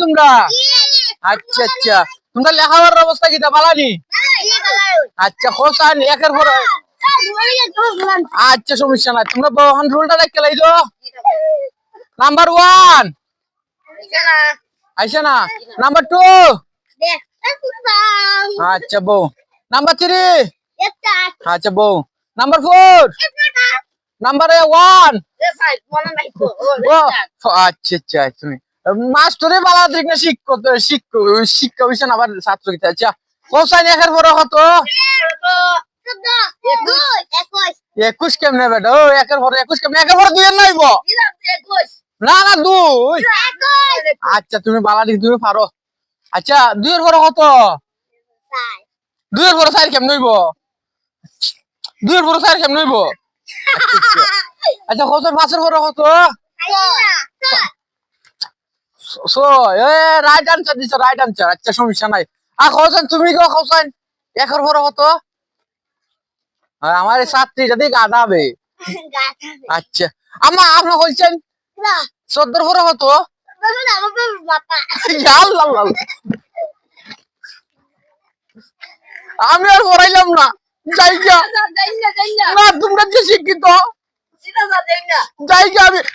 তোমরা? আচ্ছা আচ্ছা, তোমরা লেখাপড়ার অবস্থা কি বালানি? আচ্ছা হোসাইন একের পর আচ্ছা সমস্যা নাই, তোমরা বহন রুলটা দেখে লাইছো। নাম্বার 1 আইসা না, নাম্বার 2 আচ্ছা বউ, নাম্বার 3 আচ্ছা বউ, নাম্বার 4 নাম্বার 1 আচ্ছা আচ্ছা তুমি মাস্টরে বালা দিক না শিক্ষা হইছেন আবার ছাত্র কি। আচ্ছা হোসাইন একের পর কত? 21 কেমনে বেটা? ও একের পর 21 কেমনে? একের পর 2 এর নাইব না না 2। আচ্ছা তুমি বালা দিক তুমি পারো। আচ্ছা 2 এর পর কত? 2 এর পর 4 কেমনে হইব? 2 এর পর 4 কেমনে হইব? আচ্ছা কত? 5 এর পর কত? রাইট আনসার দিছো, রাইট আনসার। আচ্ছা সমস্যা নাই। আর হোসেন তুমি কো হোসেন একের পর কত? আমার ছাত্রী যদি গাদাবে। আচ্ছা আপনার বলছেন 14 পর কত? আমি আর পড়াইলাম না, জায়গা না তোমরা যে শিক্ষিত জায়গা আমি